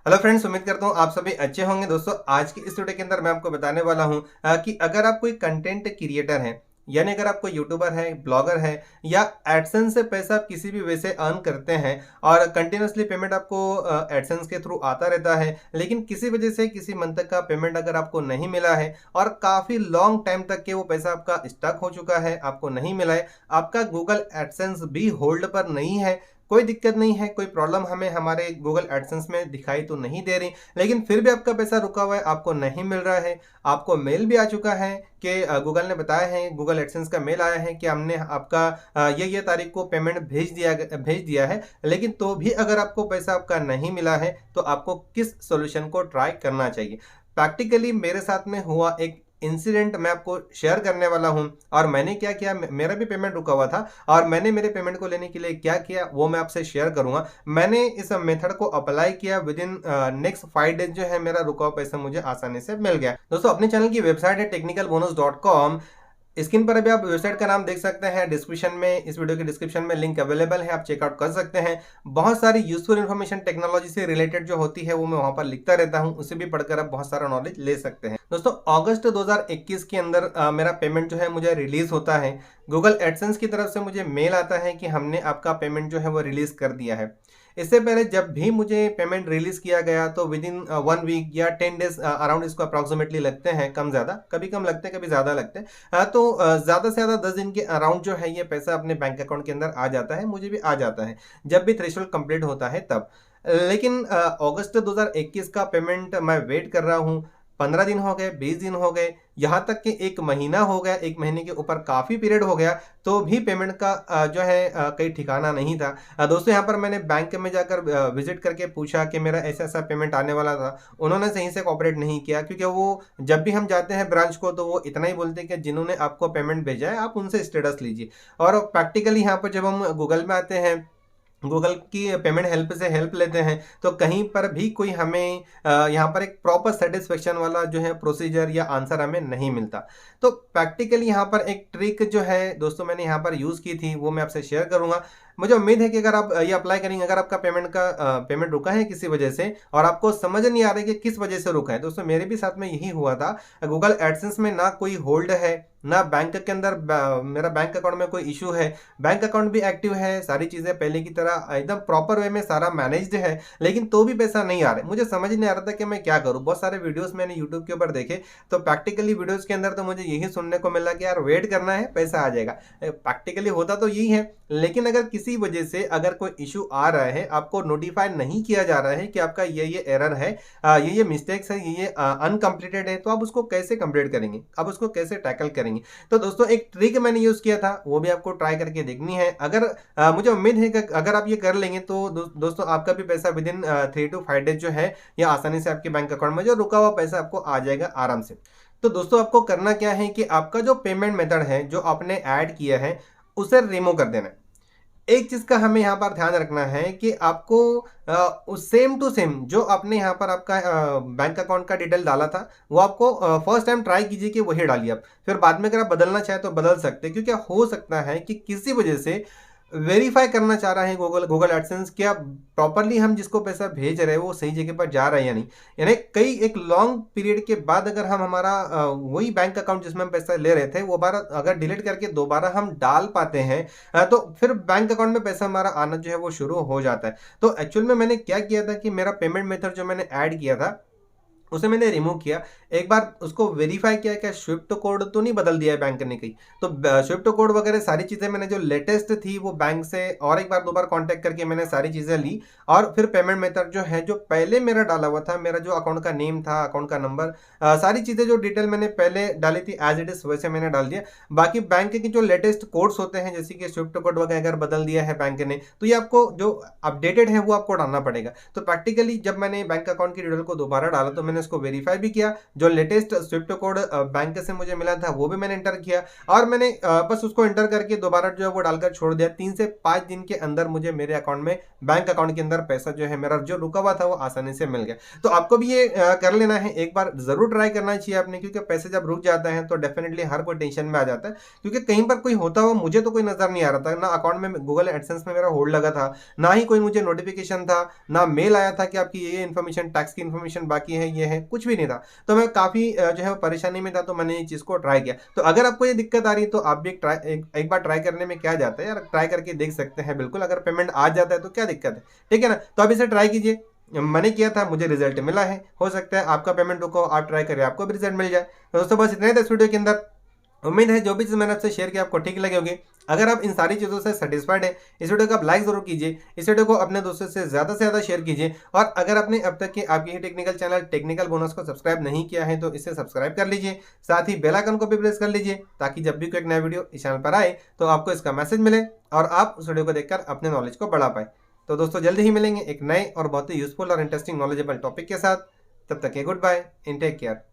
Hello friends, उम्मीद करता हूँ आप सभी अच्छे होंगे। दोस्तों, आज की इस वीडियो के अंदर मैं आपको बताने वाला हूँ कि अगर आप कोई कंटेंट क्रिएटर हैं, यानी अगर आप कोई यूट्यूबर है, ब्लॉगर है या एडसेंस से पैसा आप किसी भी वे से अर्न करते हैं और कंटिन्यूसली पेमेंट आपको एडसेंस के थ्रू आता रहता है, लेकिन किसी वजह से किसी मंथ तक का पेमेंट अगर आपको नहीं मिला है और काफ़ी लॉन्ग टाइम तक के वो पैसा आपका स्टक हो चुका है, आपको नहीं मिला है, आपका गूगल एडसेंस भी होल्ड पर नहीं है, कोई दिक्कत नहीं है, कोई प्रॉब्लम हमें हमारे गूगल एडसेंस में दिखाई तो नहीं दे रही, लेकिन फिर भी आपका पैसा रुका हुआ है, आपको नहीं मिल रहा है। आपको मेल भी आ चुका है कि गूगल ने बताया है, गूगल एडसेंस का मेल आया है कि हमने आपका ये तारीख को पेमेंट भेज दिया है, लेकिन तो भी अगर आपको पैसा आपका नहीं मिला है तो आपको किस सॉल्यूशन को ट्राई करना चाहिए। प्रैक्टिकली मेरे साथ में हुआ एक इंसिडेंट मैं आपको शेयर करने वाला हूं। और मैंने क्या किया, मेरा भी पेमेंट रुका हुआ था और मैंने मेरे पेमेंट को लेने के लिए क्या किया वो मैं आपसे शेयर करूंगा। मैंने इस मेथड को अप्लाई किया, विद इन नेक्स्ट 5 डेज जो है मेरा रुका हुआ पैसा मुझे आसानी से मिल गया। दोस्तों, अपने चैनल की वेबसाइट है technicalbonus.com। स्क्रीन पर अभी आप वेबसाइट का नाम देख सकते हैं, डिस्क्रिप्शन में, इस वीडियो के डिस्क्रिप्शन में लिंक अवेलेबल है, आप चेकआउट कर सकते हैं। बहुत सारी यूजफुल इन्फॉर्मेशन टेक्नोलॉजी से रिलेटेड जो होती है वो मैं वहां पर लिखता रहता हूं, उसे भी पढ़कर आप बहुत सारा नॉलेज ले सकते हैं। दोस्तों, अगस्त 2021 के अंदर मेरा पेमेंट जो है मुझे रिलीज होता है। गूगल एडसेंस की तरफ से मुझे मेल आता है कि हमने आपका पेमेंट जो है वो रिलीज कर दिया है। इससे पहले जब भी मुझे पेमेंट रिलीज किया गया तो विद इन 1 वीक या 10 डेज अराउंड इसको अप्रॉक्सीमेटली लगते हैं, कम ज़्यादा, कभी कम लगते हैं कभी ज़्यादा लगते हैं। तो ज़्यादा से ज़्यादा 10 दिन के अराउंड जो है ये पैसा अपने बैंक अकाउंट के अंदर आ जाता है, मुझे भी आ जाता है जब भी थ्रेशोल्ड कंप्लीट होता है तब। लेकिन अगस्त 2021 का पेमेंट मैं वेट कर रहा हूँ। 15 दिन हो गए, 20 दिन हो गए, यहाँ तक कि 1 महीना हो गया, 1 महीने के ऊपर काफ़ी पीरियड हो गया, तो भी पेमेंट का जो है कहीं ठिकाना नहीं था। दोस्तों, यहाँ पर मैंने बैंक में जाकर विजिट करके पूछा कि मेरा ऐसा ऐसा पेमेंट आने वाला था। उन्होंने सही से कोऑपरेट नहीं किया, क्योंकि वो जब भी हम जाते हैं ब्रांच को तो वो इतना ही बोलते हैं कि जिन्होंने आपको पेमेंट भेजा है आप उनसे स्टेटस लीजिए। और प्रैक्टिकली यहाँ पर जब हम गूगल में आते हैं, गूगल की पेमेंट हेल्प से हेल्प लेते हैं, तो कहीं पर भी कोई हमें यहाँ पर एक प्रॉपर सेटिस्फेक्शन वाला जो है प्रोसीजर या आंसर हमें नहीं मिलता। तो प्रैक्टिकली यहाँ पर एक ट्रिक जो है दोस्तों मैंने यहाँ पर यूज़ की थी वो मैं आपसे शेयर करूँगा। मुझे उम्मीद है कि अगर आप ये अप्लाई करेंगे, अगर आपका पेमेंट रुका है किसी वजह से और आपको समझ नहीं आ रहा है कि किस वजह से रुका है, दोस्तों मेरे भी साथ में यही हुआ था। गूगल एडसेंस में ना कोई होल्ड है, ना बैंक के अंदर मेरा बैंक अकाउंट में कोई इशू है, बैंक अकाउंट भी एक्टिव है, सारी चीज़ें पहले की तरह एकदम प्रॉपर वे में सारा मैनेज्ड है, लेकिन तो भी पैसा नहीं आ रहा है। मुझे समझ नहीं आ रहा था कि मैं क्या करूं। बहुत सारे वीडियोस मैंने यूट्यूब के ऊपर देखे, तो प्रैक्टिकली वीडियोस के अंदर तो मुझे यही सुनने को मिला कि यार वेट करना है, पैसा आ जाएगा। प्रैक्टिकली होता तो यही है, लेकिन अगर किसी वजह से अगर कोई इशू आ रहा है, आपको नोटिफाई नहीं किया जा रहा है कि आपका ये एरर है, ये मिस्टेक्स है, ये अनकम्प्लीटेड है, तो आप उसको कैसे कंप्लीट करेंगे, आप उसको कैसे टैकल करेंगे। तो दोस्तों, एक ट्रिक मैंने यूज़ किया था, वो भी आपको ट्राई करके देखनी है। अगर मुझे उम्मीद है कि अगर आप ये कर लेंगे तो दोस्तों आपका भी पैसा विद इन 3 to 5 डेज जो है या आसानी से आपके बैंक अकाउंट में जो रुका हुआ पैसा आपको आ जाएगा आराम से। तो दोस्तों, आपको करना क्या है कि आपका जो पेमेंट मेथड है जो आपने ऐड किया है उसे रिमूव कर देना है। एक चीज का हमें यहाँ पर ध्यान रखना है कि आपको उस सेम टू सेम जो आपने यहाँ पर आपका बैंक अकाउंट का डिटेल डाला था वो आपको फर्स्ट टाइम ट्राई कीजिए कि वही डालिए आप। फिर बाद में अगर आप बदलना चाहे तो बदल सकते हैं, क्योंकि हो सकता है कि किसी वजह से वेरीफाई करना चाह रहा है गूगल एडसेंस क्या प्रॉपरली हम जिसको पैसा भेज रहे हैं वो सही जगह पर जा रहा है या नहीं। यानी कई एक लॉन्ग पीरियड के बाद अगर हम हमारा वही बैंक अकाउंट जिसमें हम पैसा ले रहे थे वो बार अगर डिलीट करके दोबारा हम डाल पाते हैं, तो फिर बैंक अकाउंट में पैसा हमारा आना जो है वो शुरू हो जाता है। तो एक्चुअल में मैंने क्या किया था कि मेरा पेमेंट मेथड जो मैंने ऐड किया था उसे मैंने रिमूव किया। एक बार उसको वेरीफाई किया क्या स्विफ्ट कोड तो नहीं बदल दिया है बैंक ने कहीं, तो स्विफ्ट कोड वगैरह सारी चीज़ें मैंने जो लेटेस्ट थी वो बैंक से और एक बार दो बार कांटेक्ट करके मैंने सारी चीज़ें ली। और फिर पेमेंट मेथड जो है जो पहले मेरा डाला हुआ था, मेरा जो अकाउंट का नेम था, अकाउंट का नंबर, सारी चीज़ें जो डिटेल मैंने पहले डाली थी एज इट इज़ वैसे मैंने डाल दिया। बाकी बैंक के जो लेटेस्ट कोड्स होते हैं जैसे कि स्विफ्ट कोड वगैरह अगर बदल दिया है बैंक ने तो ये आपको जो अपडेटेड है वो आपको डालना पड़ेगा। तो प्रैक्टिकली जब मैंने बैंक अकाउंट की डिटेल को दोबारा डाला तो मैंने इसको वेरीफाई भी किया। जो लेटेस्ट स्विफ्ट कोड बैंक से मुझे मिला था वो भी मैंने एंटर किया और मैंने बस उसको एंटर करके दोबारा जो है वो डालकर छोड़ दिया। 3 से 5 दिन के अंदर मुझे मेरे अकाउंट में, बैंक अकाउंट के अंदर पैसा जो है मेरा जो रुका हुआ था वो आसानी से मिल गया। तो आपको भी ये कर लेना है, एक बार जरूर ट्राई करना चाहिए आपने, क्योंकि पैसे जब रुक जाते हैं तो डेफिनेटली हर कोई टेंशन में आ जाता है। क्योंकि कहीं पर कोई होता हुआ मुझे तो कोई नजर नहीं आ रहा था, ना अकाउंट में गूगल एडसेंस में मेरा होल्ड लगा था, ना ही कोई मुझे नोटिफिकेशन था, ना मेल आया था कि आपकी ये इन्फॉर्मेशन, टैक्स की इन्फॉर्मेशन बाकी है, ये है, कुछ भी नहीं था। तो मैं काफी जो है परेशानी में था, तो मैंने ये चीज को ट्राई किया। तो अगर आपको ये दिक्कत आ रही है तो आप भी एक बार ट्राई करने में क्या जाता है यार, ट्राई करके देख सकते हैं बिल्कुल। अगर पेमेंट आ जाता है तो क्या दिक्कत है, ठीक है ना। तो आप इसे ट्राई कीजिए। मैंने किया था, मुझे रिजल्ट मिला है, हो सकता है आपका पेमेंट रुको, आप ट्राई करें, आपको भी रिजल्ट मिल जाए। तो दोस्तों बस इतना ही था इस वीडियो के अंदर। उम्मीद है जो भी चीज़ मैंने आपसे शेयर किया आपको ठीक लगी होगी। अगर आप इन सारी चीज़ों से सेटिस्फाइड है, इस वीडियो को आप लाइक जरूर कीजिए, इस वीडियो को अपने दोस्तों से ज़्यादा शेयर कीजिए। और अगर आपने अब तक के आपकी ही टेक्निकल चैनल टेक्निकल बोनस को सब्सक्राइब नहीं किया है तो इसे सब्सक्राइब कर लीजिए, साथ ही बेल आइकन को भी प्रेस कर लीजिए, ताकि जब भी कोई एक नया वीडियो इस चैनल पर आए तो आपको इसका मैसेज मिले और आप उस वीडियो को देखकर अपने नॉलेज को बढ़ा पाए। तो दोस्तों जल्दी ही मिलेंगे एक नए और बहुत ही यूजफुल और इंटरेस्टिंग नॉलेजेबल टॉपिक के साथ। तब तक के good bye and take care.